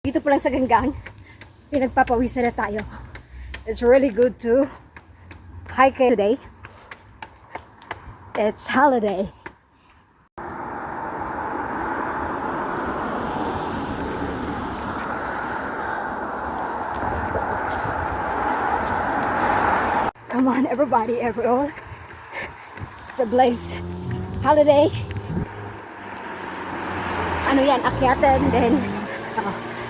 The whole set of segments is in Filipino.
Dito pa lang sa Ganggang, pinagpapawisan na tayo. It's really good to hike today. It's holiday. Come on, everybody, everyone. It's a blaze holiday. Ano yan, akyatan, then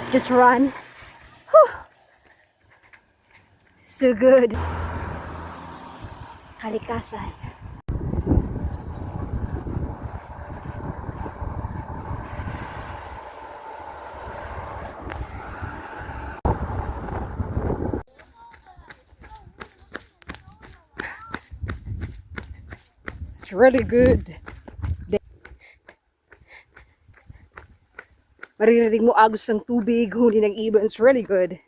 just run. Whew. So good. Kalikasan. It's really good. Maririnig mo agos ng tubig, huni ng ibon. It's really good.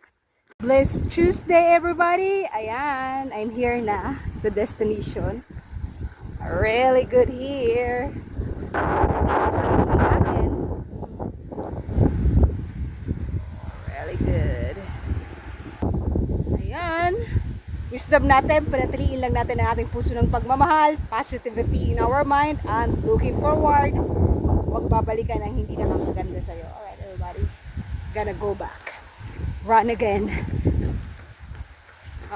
Blessed Tuesday, everybody! Ayan, I'm here na sa destination. Really good here. Sa lupa natin. Really good. Ayan. Wisdom natin, panatiliin lang natin ang ating puso ng pagmamahal, positivity in our mind, and looking forward. Huwag babalikan ang hindi nakakaganda sa'yo. Alright, everybody. Gonna go back. Run again.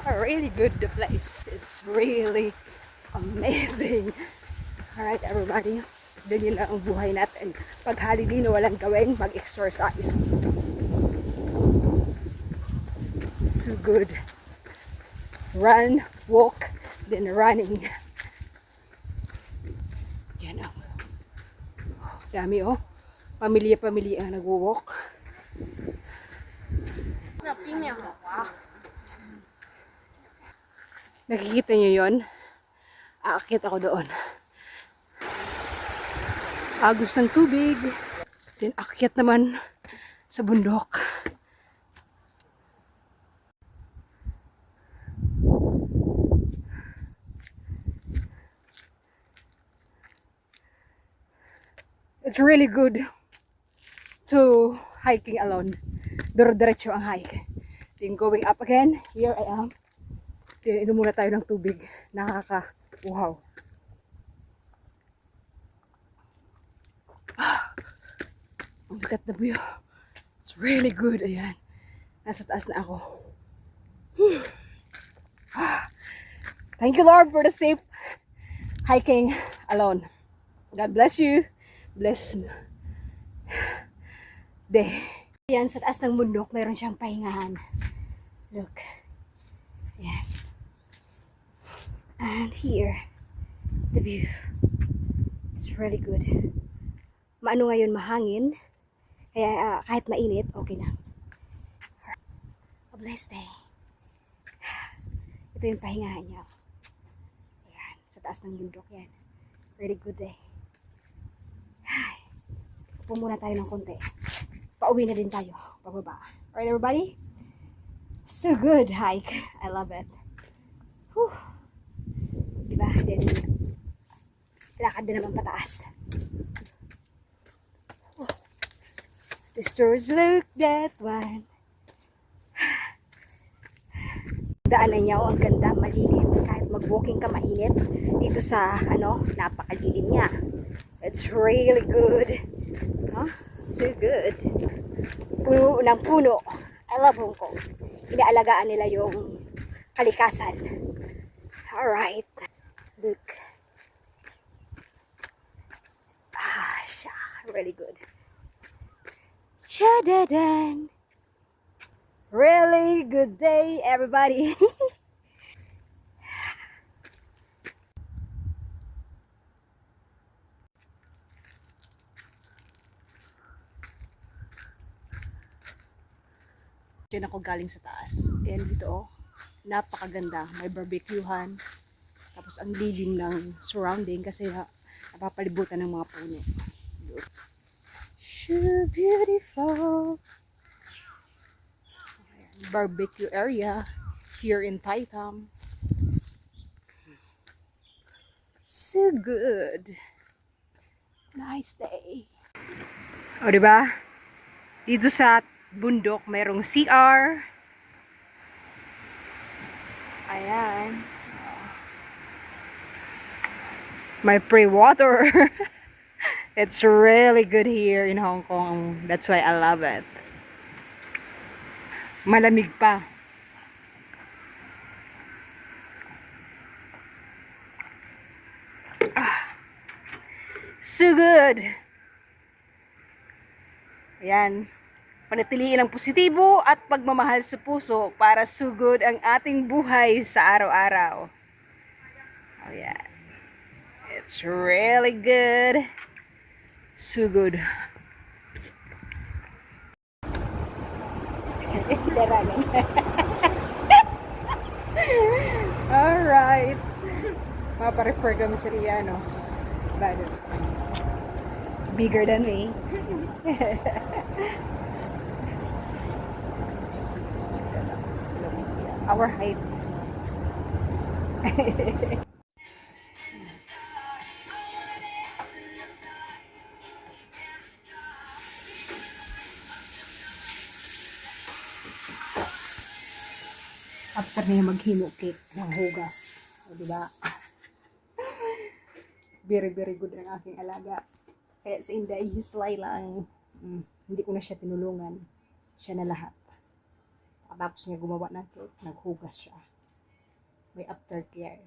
Really good, the place. It's really amazing. Alright, everybody. Ganyan lang ang buhay natin. Pag holiday na walang gawin, mag-exercise. So good. Run, walk, then running. Yan ang dami oh. Pamilya-pamilya ang nag-walk. Nakikita nyo yun? Aakit ako doon. Agos ng tubig. Then akyat naman sa bundok. It's really good to hiking alone. Duro-diretso ang hike. Then going up again, here I am. Then inom muna tayo ng tubig. Nakaka-uhaw. Look at the view. It's really good. Ayan. Nasa taas na ako. Thank you, Lord, for the safe hiking alone. God bless you. Bless day. Ayan, sa taas ng bundok, mayroon siyang pahingahan. Look. Ayan. And here, the view. It's really good. Maano ngayon, mahangin. Kaya kahit mainit, okay na. A blessed day. Ito yung pahingahan niya. Ayan, sa taas ng bundok yan. Really good day. Upo muna tayo ng konti. Pauwi na din tayo. Pababa. Alright, everybody? So good hike. I love it. Whew. Diba? Then, lakad din naman pataas. The stars look that one. Daanan niya, ang ganda, malilim. Kahit mag-walking ka mainit, dito sa, napakalilim niya. It's really good. Huh? So good. Puno ng puno. I love Hong Kong. Inaalagaan nila yung kalikasan. Alright. Look. Really good. Shadadan. Really good day, everybody. Diyan ako galing sa taas. Ayan dito oh. Napakaganda. May barbecuehan. Tapos ang lilim ng surrounding kasi napapalibutan ng mga puno. So beautiful. Ayan, barbecue area here in Taitam. So good. Nice day. O diba? Dito sa bundok, mayroong CR. Ayan. May pre-water. It's really good here in Hong Kong. That's why I love it. Malamig pa. So good. Ayan. Panatiliin ang positibo at pagmamahal sa puso para sugod ang ating buhay sa araw-araw. Oh yeah. It's really good. So good. Alright. Maparefer kami sa Riano. Bado. Bigger than me. Our height. After niya maghimo cake ng hugas. O, diba? Very, very good ang aking alaga. Kaya sa Inday, hislay lang. Hindi ko na siya tinulungan. Siya na lahat. Tapos niya gumawa ng cake, naghugas siya. May aftercare.